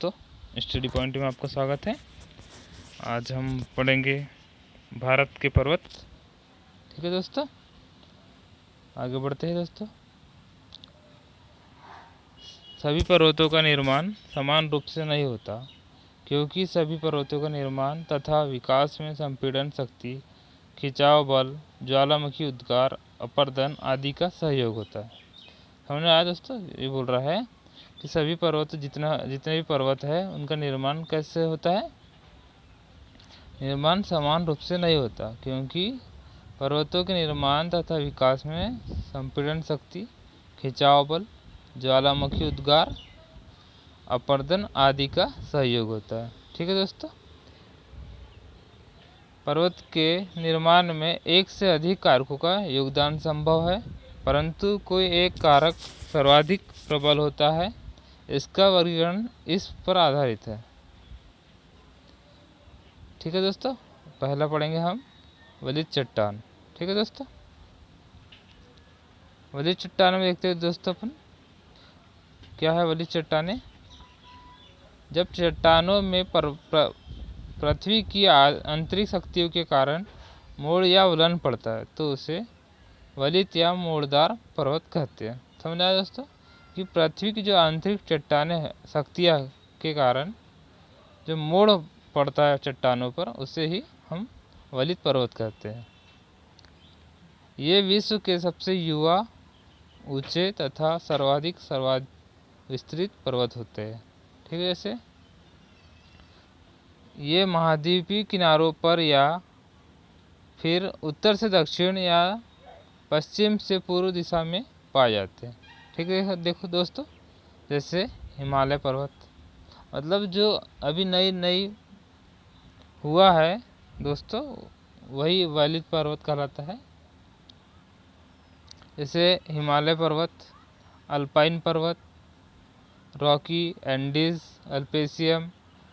दोस्तों, study point में आपका स्वागत है। आज हम पढ़ेंगे भारत के पर्वत। ठीक है दोस्तों, आगे बढ़ते हैं दोस्तों। सभी पर्वतों का निर्माण समान रूप से नहीं होता, क्योंकि सभी पर्वतों का निर्माण तथा विकास में संपीड़न शक्ति, खिंचाव बल, ज्वालामुखी उद्गार, अपरदन आदि का सहयोग होता है। समझ में आया दोस्तों? ये बोल रहा है कि सभी पर्वत जितने भी पर्वत है उनका निर्माण कैसे होता है। निर्माण समान रूप से नहीं होता, क्योंकि पर्वतों के निर्माण तथा विकास में संपीड़न शक्ति, खिंचाव बल, ज्वालामुखी उद्गार, अपरदन आदि का सहयोग होता है। ठीक है दोस्तों, पर्वत के निर्माण में एक से अधिक कारकों का योगदान संभव है, परंतु कोई एक कारक सर्वाधिक प्रबल होता है। इसका वर्गीकरण इस पर आधारित है। ठीक है दोस्तों, पहला पढ़ेंगे हम वलित चट्टान। ठीक है दोस्तों, वलित चट्टान में देखते हैं दोस्तों अपन क्या है वलित चट्टानें। जब चट्टानों में पृथ्वी की आंतरिक शक्तियों के कारण मोड़ या उलट पड़ता है तो उसे वलित या मोड़दार पर्वत कहते हैं। समझ आया दोस्तों कि पृथ्वी की जो आंतरिक चट्टानें शक्तियाँ के कारण जो मोड़ पड़ता है चट्टानों पर, उसे ही हम वलित पर्वत कहते हैं। ये विश्व के सबसे युवा, ऊंचे तथा सर्वाधिक विस्तृत पर्वत होते हैं। ठीक है, जैसे ये महाद्वीपीय किनारों पर या फिर उत्तर से दक्षिण या पश्चिम से पूर्व दिशा में पाए जाते हैं। ठीक है, देखो दोस्तों, जैसे हिमालय पर्वत, मतलब जो अभी नई हुआ है दोस्तों, वही वलित पर्वत कहलाता है। जैसे हिमालय पर्वत, अल्पाइन पर्वत, रॉकी, एंडीज, अल्पेशियम,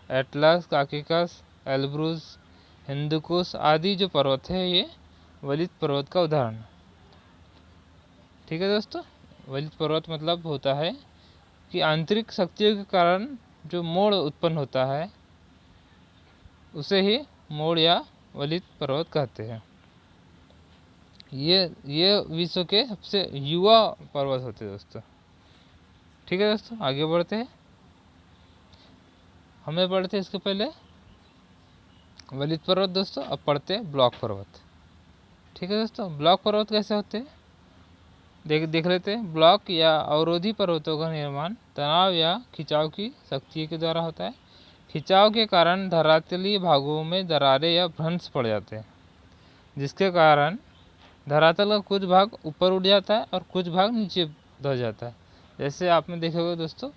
एटलस, काकेकस, एल्ब्रूज, हिंदुकुश आदि जो पर्वत है ये वलित पर्वत का उदाहरण है। ठीक है दोस्तों, वलित पर्वत मतलब होता है कि आंतरिक शक्तियों के कारण जो मोड़ उत्पन्न होता है उसे ही मोड़ या वलित पर्वत कहते हैं। ये विश्व के सबसे युवा पर्वत होते हैं दोस्तों। ठीक है दोस्तों, आगे बढ़ते हैं। हमें पढ़ते हैं इसके पहले वलित पर्वत दोस्तों, अब पढ़ते हैं ब्लॉक पर्वत। ठीक है दोस्तों, ब्लॉक पर्वत कैसे होते हैं देख लेते हैं। ब्लॉक या अवरोधी पर्वतों का निर्माण तनाव या खिंचाव की शक्ति के द्वारा होता है। खिंचाव के कारण धरातलीय भागों में दरारें या भ्रंश पड़ जाते हैं, जिसके कारण धरातल का कुछ भाग ऊपर उठ जाता है और कुछ भाग नीचे दब जाता है। जैसे आपने देखा होगा दोस्तों,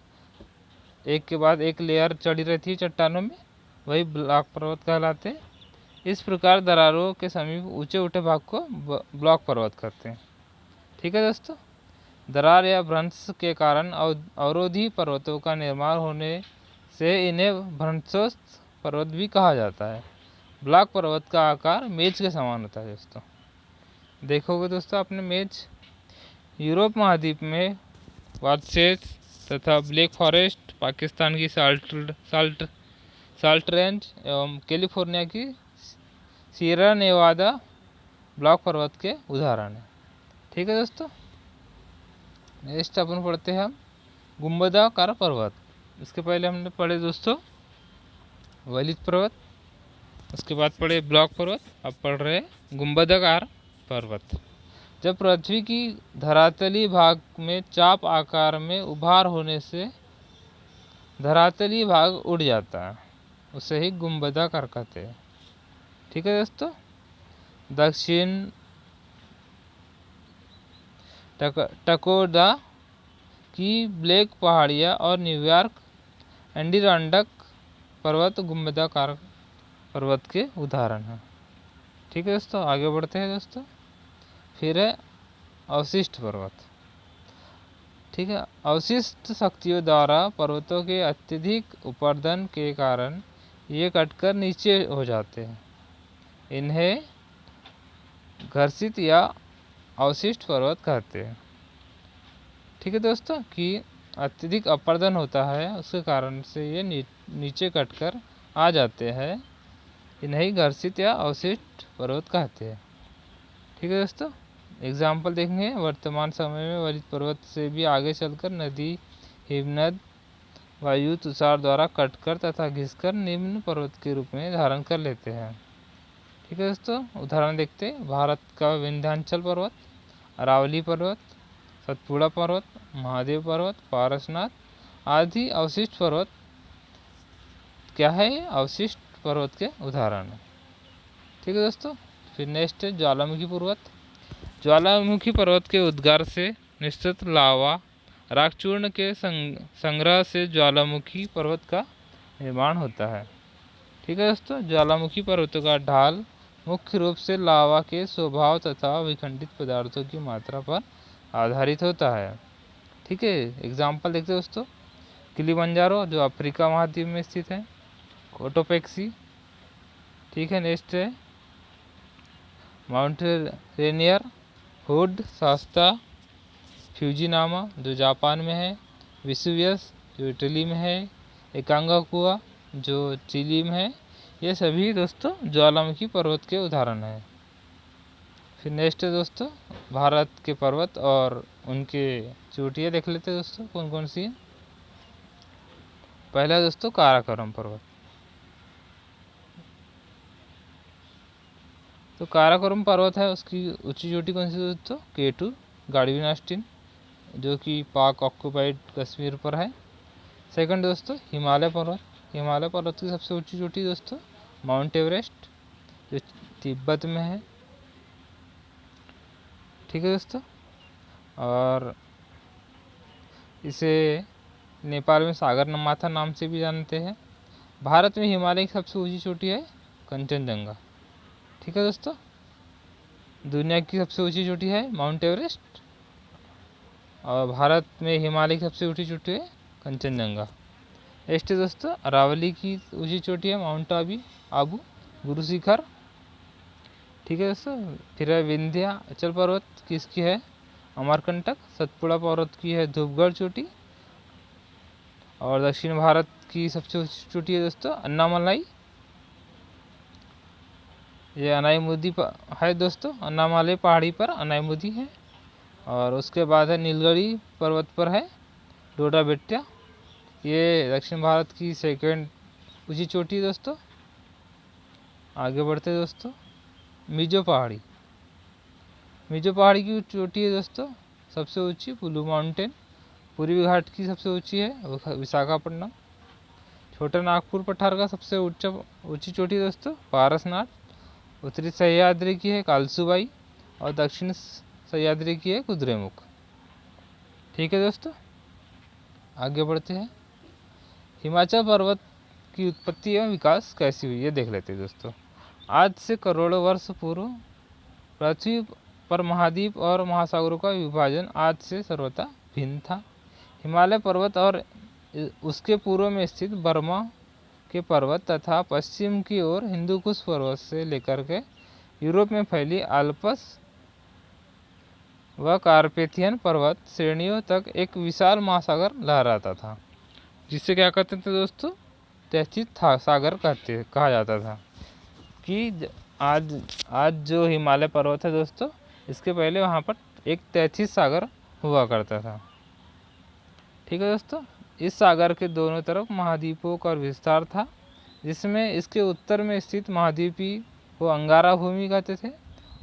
एक के बाद एक लेयर चढ़ी रहती है चट्टानों में, वही ब्लॉक पर्वत कहलाते हैं। इस प्रकार दरारों के समीप ऊंचे उठे भाग को ब्लॉक पर्वत कहते हैं। ठीक है दोस्तों, दरार या भ्रंश के कारण अवरोधी पर्वतों का निर्माण होने से इन्हें भ्रंशोत्थ पर्वत भी कहा जाता है। ब्लॉक पर्वत का आकार मेज के समान होता है दोस्तों। देखोगे दोस्तों आपने मेज, यूरोप महाद्वीप में वार्सेस तथा ब्लैक फॉरेस्ट, पाकिस्तान की साल्ट रेंज एवं कैलिफोर्निया की सीरा नेवादा ब्लॉक पर्वत के उदाहरण हैं। ठीक है दोस्तों, नेक्स्ट अपन पढ़ते हैं हम गुंबदाकार पर्वत। इसके पहले हमने पढ़े दोस्तों वलित पर्वत, उसके बाद पढ़े ब्लॉक पर्वत, अब पढ़ रहे गुंबदाकार पर्वत। जब पृथ्वी की धरातलीय भाग में चाप आकार में उभार होने से धरातलीय भाग उड़ जाता है, उसे ही गुंबदाकार कहते हैं। ठीक है दोस्तों, दक्षिण टकोदा की ब्लैक पहाड़ियाँ और न्यूयॉर्क एडिरॉन्डक पर्वत गुंबदाकार पर्वत के उदाहरण हैं। ठीक है दोस्तों, आगे बढ़ते हैं दोस्तों। फिर है अवशिष्ट पर्वत। ठीक है, अवशिष्ट शक्तियों द्वारा पर्वतों के अत्यधिक उपरदन के कारण ये कटकर नीचे हो जाते हैं। इन्हें घर्षित या अवशिष्ट पर्वत कहते हैं। ठीक है दोस्तों, कि अत्यधिक अपर्दन होता है, उसके कारण से ये नीचे कटकर आ जाते हैं। इन्हें घर्षित या अवशिष्ट पर्वत कहते हैं। ठीक है दोस्तों, एग्जाम्पल देखेंगे। वर्तमान समय में वलित पर्वत से भी आगे चलकर नदी, हिमनद, वायु, तुषार द्वारा कटकर तथा घिसकर निम्न पर्वत के रूप में धारण कर लेते हैं। ठीक है दोस्तों, उदाहरण देखते हैं। भारत का विंध्याचल पर्वत, अरावली पर्वत, सतपुड़ा पर्वत, महादेव पर्वत, पारसनाथ आदि अवशिष्ट पर्वत क्या है? अवशिष्ट पर्वत के उदाहरण है। ठीक है दोस्तों, फिर नेक्स्ट है ज्वालामुखी पर्वत। ज्वालामुखी पर्वत के उद्गार से निश्चित लावा राख चूर्ण के संग्रह से ज्वालामुखी पर्वत का निर्माण होता है। ठीक है दोस्तों, ज्वालामुखी पर्वतों का ढाल मुख्य रूप से लावा के स्वभाव तथा विखंडित पदार्थों की मात्रा पर आधारित होता है। ठीक है, एग्जाम्पल देखते हैं दोस्तों। किलिमंजारो जो अफ्रीका महाद्वीप में स्थित है, कोटोपेक्सी। ठीक है, नेक्स्ट है माउंट रेनियर, हुड, शास्ता, फ्यूजीनामा जो जापान में है, विसुवियस जो इटली में है, एकांगाकुआ जो चिली में है। ये सभी दोस्तों ज्वालामुखी पर्वत के उदाहरण हैं। फिर नेक्स्ट है दोस्तों भारत के पर्वत और उनके चोटियाँ देख लेते हैं दोस्तों कौन कौन सी हैं। पहला है दोस्तों काराकोरम पर्वत। तो काराकोरम पर्वत है, उसकी ऊंची चोटी कौन सी दोस्तों? K2 गाड़ीविन ऑस्टिन जो कि पाक ऑक्युपाइड कश्मीर पर है। सेकंड दोस्तों हिमालय पर्वत। हिमालय पर्वत की सबसे ऊंची चोटी दोस्तों माउंट एवरेस्ट जो तिब्बत में है। ठीक है दोस्तों, और इसे नेपाल में सागर माथा नाम से भी जानते हैं। भारत में हिमालय की सबसे ऊंची चोटी है कंचनजंगा। ठीक है दोस्तों, दुनिया की सबसे ऊंची चोटी है माउंट एवरेस्ट और भारत में हिमालय की सबसे ऊंची चोटी है कंचनजंगा। नेक्स्ट दोस्तों अरावली की ऊंची चोटी है माउंट आबू गुरु शिखर। ठीक है दोस्तों, फिर है विंध्याचल पर्वत किसकी है? अमरकंटक। सतपुड़ा पर्वत की है धूपगढ़ चोटी। और दक्षिण भारत की सबसे ऊंची चोटी है दोस्तों अन्नामलाई, ये अनाईमुदी है दोस्तों। अन्नामलाई पहाड़ी पर अनाईमुदी है। और उसके बाद है नीलगिरी पर्वत पर है डोडा बेट्टा, ये दक्षिण भारत की सेकंड ऊंची चोटी है दोस्तों। आगे बढ़ते दोस्तों मिजो पहाड़ी। मिजो पहाड़ी की चोटी है दोस्तों सबसे ऊंची ब्लू माउंटेन। पूर्वी घाट की सबसे ऊंची है विशाखापट्टनम। छोटा नागपुर पठार का सबसे ऊंची चोटी दोस्तों पारसनाथ। उत्तरी सह्याद्री की है कालसूबाई और दक्षिण सह्याद्री की है कुद्रेमुख। ठीक है दोस्तों, आगे बढ़ते हैं। हिमाचल पर्वत की उत्पत्ति एवं विकास कैसी हुई ये देख लेते हैं दोस्तों। आज से करोड़ों वर्ष पूर्व पृथ्वी पर महाद्वीप और महासागरों का विभाजन आज से सर्वथा भिन्न था। हिमालय पर्वत और उसके पूर्व में स्थित बर्मा के पर्वत तथा पश्चिम की ओर हिंदुकुश पर्वत से लेकर के यूरोप में फैली आल्प्स व कार्पेथियन पर्वत श्रेणियों तक एक विशाल महासागर लहराता था, जिसे क्या कहते थे दोस्तों? तैथित सागर कहा जाता था। कि आज जो हिमालय पर्वत है दोस्तों, इसके पहले वहाँ पर एक तैथित सागर हुआ करता था। ठीक है दोस्तों, इस सागर के दोनों तरफ महाद्वीपों का विस्तार था, जिसमें इसके उत्तर में स्थित महाद्वीपी को अंगारा भूमि कहते थे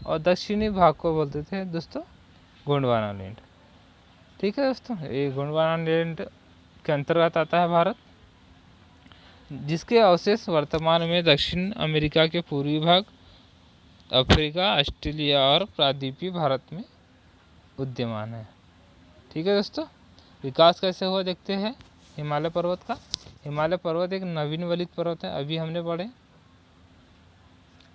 और दक्षिणी भाग को बोलते थे दोस्तों गोंडवाना लैंड। ठीक है दोस्तों, ये गोंडवाना लैंड के अंतर्गत आता है भारत, जिसके अवशेष वर्तमान में दक्षिण अमेरिका के पूर्वी भाग, अफ्रीका, ऑस्ट्रेलिया और प्रायद्वीपीय भारत में विद्यमान है। ठीक है दोस्तों, विकास कैसे हुआ देखते हैं हिमालय पर्वत का। हिमालय पर्वत एक नवीन वलित पर्वत है, अभी हमने पढ़े।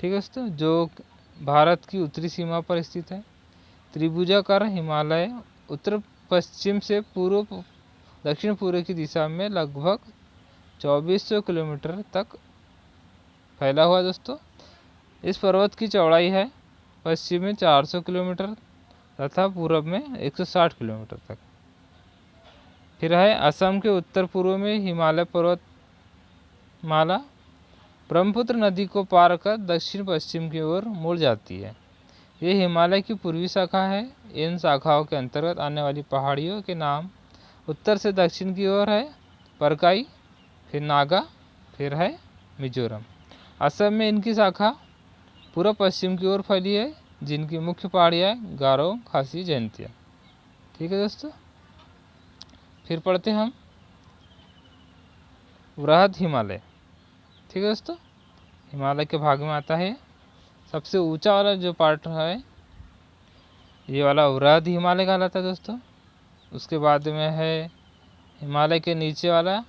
ठीक है दोस्तों, जो भारत की उत्तरी सीमा पर स्थित है। त्रिभुजाकार हिमालय उत्तर पश्चिम से पूर्व दक्षिण पूर्व की दिशा में लगभग 2400 किलोमीटर तक फैला हुआ दोस्तों। इस पर्वत की चौड़ाई है पश्चिम में 400 किलोमीटर तथा पूर्व में 160 किलोमीटर तक। फिर है असम के उत्तर पूर्व में हिमालय पर्वतमाला ब्रह्मपुत्र नदी को पार कर दक्षिण पश्चिम की ओर मुड़ जाती है। ये हिमालय की पूर्वी शाखा है। इन शाखाओं के अंतर्गत आने वाली पहाड़ियों के नाम उत्तर से दक्षिण की ओर है परकाई, फिर नागा, फिर है मिजोरम। असम में इनकी शाखा पूर्व पश्चिम की ओर फैली है, जिनकी मुख्य पहाड़ियाँ गारो, खासी, जयंतिया। ठीक है दोस्तों, फिर पढ़ते हम वृहद हिमालय। ठीक है दोस्तों, हिमालय के भाग में आता है। सबसे ऊंचा वाला जो पार्ट है ये वाला वृहद हिमालय कहलाता है दोस्तों। उसके बाद में है हिमालय के नीचे वाला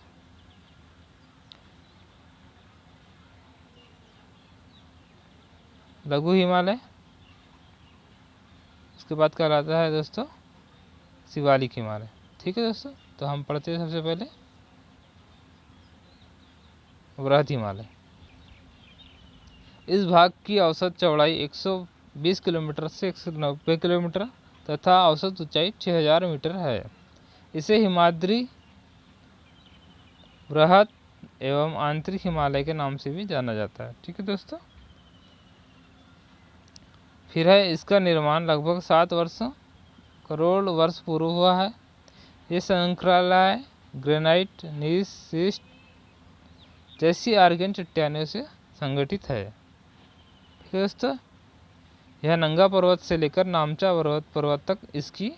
लघु हिमालय। उसके बाद कहलाता है दोस्तों शिवालिक हिमालय। ठीक है दोस्तों, तो हम पढ़ते हैं सबसे पहले वृहद हिमालय। इस भाग की औसत चौड़ाई 120 किलोमीटर से 190 किलोमीटर तथा औसत ऊंचाई 6000 मीटर है। इसे हिमाद्री, वृहद एवं आंतरिक हिमालय के नाम से भी जाना जाता है। ठीक है दोस्तों, फिर है इसका निर्माण लगभग 7 करोड़ वर्ष पूर्व हुआ है। ये श्रृंखलाएँ ग्रेनाइट, नीस, शिस्ट जैसी आर्गन चट्टानों से संगठित है। ठीक है दोस्तों, यह नंगा पर्वत से लेकर नामचा पर्वत तक इसकी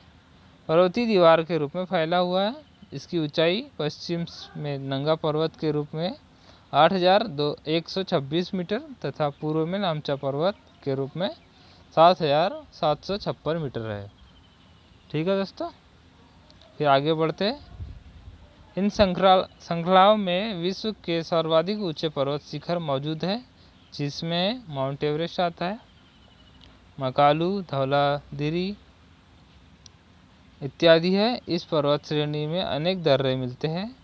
पर्वतीय दीवार के रूप में फैला हुआ है। इसकी ऊंचाई पश्चिम में नंगा पर्वत के रूप में 8126 मीटर तथा पूर्व में नामचा पर्वत के रूप में 7756 मीटर है। ठीक है दोस्तों, फिर आगे बढ़ते हैं। इन श्रृंखलाओं में विश्व के सर्वाधिक ऊंचे पर्वत शिखर मौजूद है, जिसमें माउंट एवरेस्ट आता है, मकालू, धौलागिरी इत्यादि है। इस पर्वत श्रेणी में अनेक दर्रे मिलते हैं।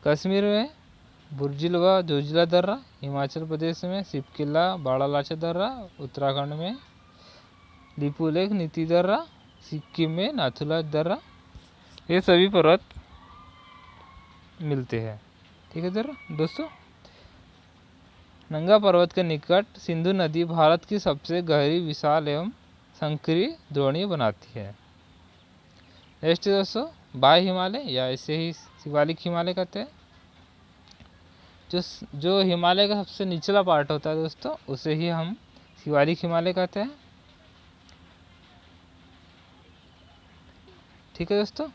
कश्मीर में बुर्जिल व जोजिला दर्रा, हिमाचल प्रदेश में सिपकिला बाड़ालाचा दर्रा, उत्तराखंड में लिपुलेख नीति दर्रा, सिक्किम में नाथुला दर्रा, ये सभी पर्वत मिलते हैं। ठीक है दोस्तों, नंगा पर्वत के निकट सिंधु नदी भारत की सबसे गहरी, विशाल एवं संकरी द्रोणी बनाती है। नेक्स्ट दोस्तों बाह्य हिमालय या ऐसे ही शिवालिक हिमालय कहते हैं। जो हिमालय का सबसे निचला पार्ट होता है दोस्तों, उसे ही हम शिवालिक हिमालय कहते हैं। ठीक है दोस्तों,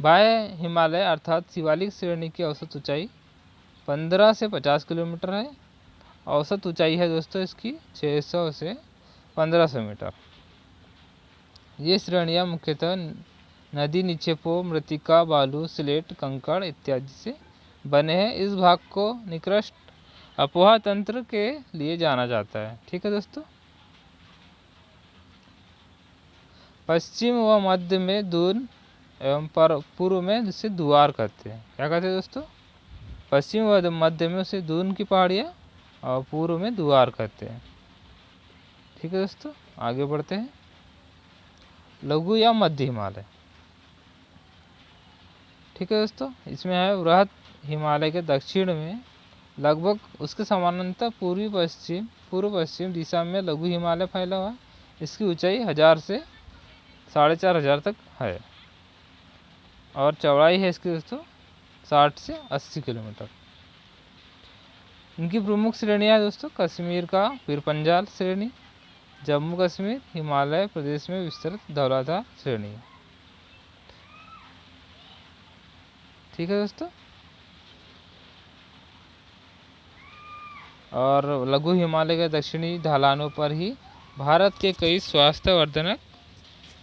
बाह्य हिमालय अर्थात शिवालिक श्रेणी की औसत ऊंचाई 15 से 50 किलोमीटर है। औसत ऊंचाई है दोस्तों इसकी 600 से 1500 मीटर। ये श्रेणियाँ मुख्यतः नदी निक्षेपों, मृत्तिका, बालू, स्लेट, कंकड़ इत्यादि से बने हैं। इस भाग को निकृष्ट अपोहा तंत्र के लिए जाना जाता है। ठीक है दोस्तों, पश्चिम व मध्य में दून एवं पूर्व में जिसे दुआर कहते हैं। क्या कहते हैं दोस्तों? पश्चिम व मध्य में उसे दून की पहाड़ियाँ और पूर्व में दुआर कहते हैं। ठीक है दोस्तों, आगे बढ़ते हैं। लघु या मध्य हिमालय। ठीक है दोस्तों, इसमें है वृहद हिमालय के दक्षिण में लगभग उसके समानांतर पूर्व पश्चिम दिशा में लघु हिमालय फैला हुआ है। इसकी ऊंचाई 1000 से 4500 तक है और चौड़ाई है इसकी दोस्तों 60 से 80 किलोमीटर। इनकी प्रमुख श्रेणियाँ दोस्तों कश्मीर का पीरपंजाल श्रेणी, जम्मू कश्मीर, हिमालय प्रदेश में विस्तृत धौलाधार श्रेणी। ठीक है दोस्तों, और लघु हिमालय के दक्षिणी ढलानों पर ही भारत के कई स्वास्थ्यवर्धक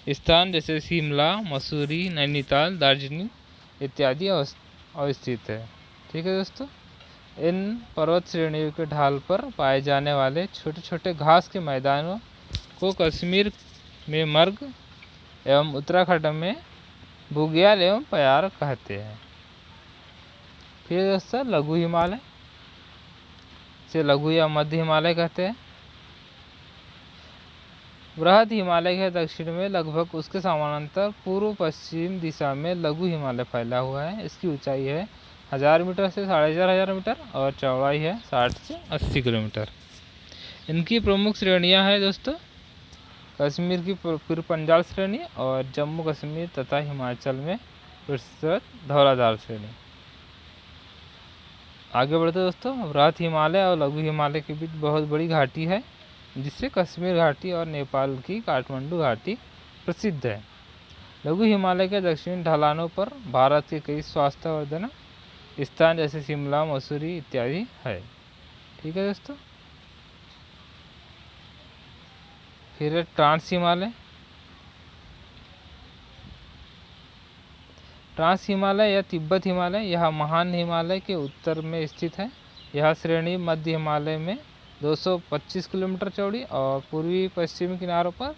स्थान जैसे शिमला, मसूरी, नैनीताल, दार्जिलिंग इत्यादि अवस्थित है। ठीक है दोस्तों, इन पर्वत श्रेणियों के ढाल पर पाए जाने वाले छोटे छोटे घास के मैदानों को कश्मीर में मर्ग एवं उत्तराखंड में बुग्याल एवं प्यार कहते हैं। फिर दोस्तों लघु हिमालय से लघु या मध्य हिमालय कहते हैं। बृहद हिमालय के दक्षिण में लगभग उसके समानांतर पूर्व पश्चिम दिशा में लघु हिमालय फैला हुआ है। इसकी ऊंचाई है 1000 मीटर से 4500 मीटर और चौड़ाई है 60 से 80 किलोमीटर। इनकी प्रमुख श्रेणियां हैं दोस्तों, कश्मीर की पीर पंजाल श्रेणी और जम्मू कश्मीर तथा हिमाचल में विस्तृत धौलाधार श्रेणी। आगे बढ़ते दोस्तों, बृहद हिमालय और लघु हिमालय के बीच बहुत बड़ी घाटी है, जिससे कश्मीर घाटी और नेपाल की काठमांडू घाटी प्रसिद्ध है। लघु हिमालय के दक्षिणी ढलानों पर भारत के कई स्वास्थ्यवर्धन स्थान जैसे शिमला, मसूरी इत्यादि है। ठीक है दोस्तों। फिर ट्रांस हिमालय। ट्रांस हिमालय या तिब्बत हिमालय, यह महान हिमालय के उत्तर में स्थित है। यह श्रेणी मध्य हिमालय में 225 किलोमीटर चौड़ी और पूर्वी पश्चिमी किनारों पर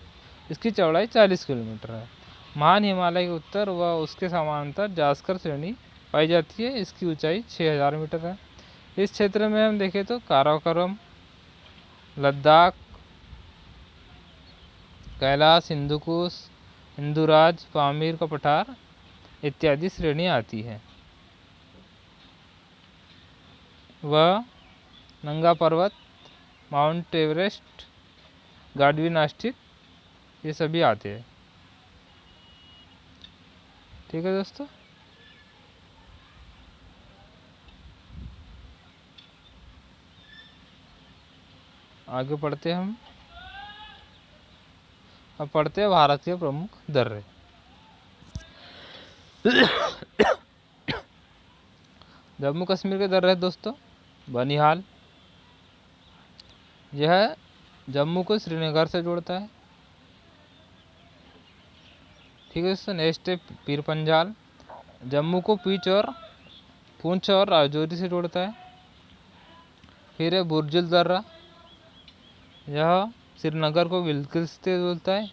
इसकी चौड़ाई 40 किलोमीटर है। महान हिमालय के उत्तर व उसके समानांतर जास्कर श्रेणी पाई जाती है। इसकी ऊंचाई 6000 मीटर है। इस क्षेत्र में हम देखें तो काराकोरम, लद्दाख, कैलाश, हिंदुकुश, हिंदुराज, पामीर का पठार इत्यादि श्रेणियाँ आती है। वह नंगा पर्वत, माउंट एवरेस्ट, गाडविन आस्टिक ये सभी आते हैं। ठीक है दोस्तों। आगे पढ़ते हैं हम। अब पढ़ते हैं भारत के प्रमुख दर्रे। जम्मू कश्मीर के दर्रे दोस्तों, बनिहाल, यह जम्मू को श्रीनगर से जोड़ता है। ठीक है दोस्तों। नेक्स्ट है पीर पंजाल, जम्मू को पूंछ और राजौरी से जोड़ता है। फिर है बुर्जुल दर्रा, यह श्रीनगर को बिल्कुल से जोड़ता है।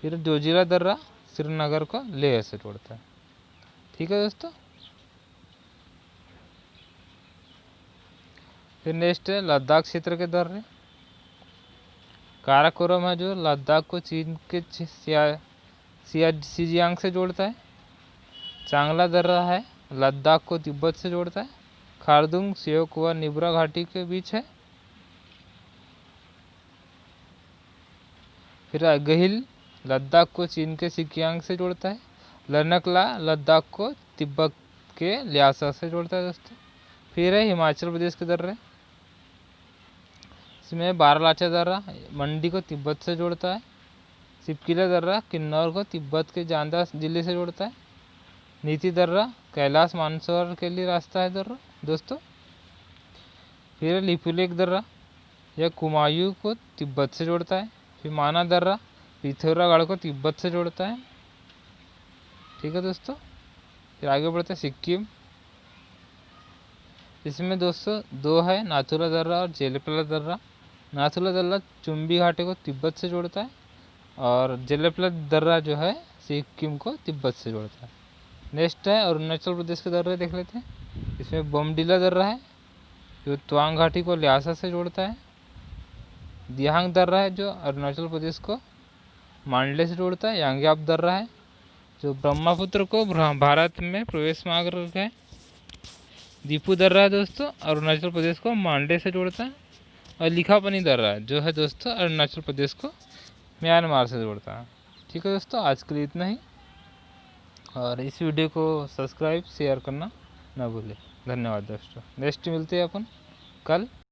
फिर जोजिला दर्रा, श्रीनगर को लेह से जोड़ता है। ठीक है दोस्तों। फिर नेक्स्ट है लद्दाख क्षेत्र के दर्रे। काराकोरम है जो लद्दाख को चीन के शिजियांग से जोड़ता है। चांगला दर्रा है, लद्दाख को तिब्बत से जोड़ता है। खारदुंग सियोक व निब्रा घाटी के बीच है। फिर गहिल, लद्दाख को चीन के सिकियांग से जोड़ता है। लनकला, लद्दाख को तिब्बत के ल्यासा से जोड़ता है दोस्तों। फिर है हिमाचल प्रदेश के दर्रे, इसमें बारालाचा दर्रा मंडी को तिब्बत से जोड़ता है। सिपकिला दर्रा किन्नौर को तिब्बत के जांदा जिले से जोड़ता है। नीति दर्रा कैलाश मानसरोवर के लिए रास्ता है दर्रा दोस्तों। फिर लिपुलेख दर्रा, यह कुमायूं को तिब्बत से जोड़ता है। फिर माना दर्रा पिथौरागढ़ को तिब्बत से जोड़ता है। ठीक है दोस्तों। फिर आगे बढ़ते हैं सिक्किम। इसमें दोस्तों दो है, नाथुला दर्रा और जेलेपला दर्रा। नाथुला दर्रा चुम्बी घाटी को तिब्बत से जोड़ता है और जेलेपला दर्रा जो है सिक्किम को तिब्बत से जोड़ता है। नेक्स्ट है अरुणाचल प्रदेश के दर्रे देख लेते हैं। इसमें बोमडिला दर्रा है जो तवांग घाटी को ल्यासा से जोड़ता है। दियांग दर्रा है जो अरुणाचल प्रदेश को मांडले से जोड़ता है। यांग्याप दर्रा है जो ब्रह्मपुत्र को भारत में प्रवेश मार्ग है। दीपू दर्रा है दोस्तों अरुणाचल प्रदेश को मांडले से जोड़ता है। और लिखापनी दर्रा है जो है दोस्तों अरुणाचल प्रदेश को म्यांमार से जोड़ता है। ठीक है दोस्तों, आज के लिए इतना ही और इस वीडियो को सब्सक्राइब शेयर करना ना भूलें। धन्यवाद दोस्तों। नेक्स्ट मिलते हैं अपन कल।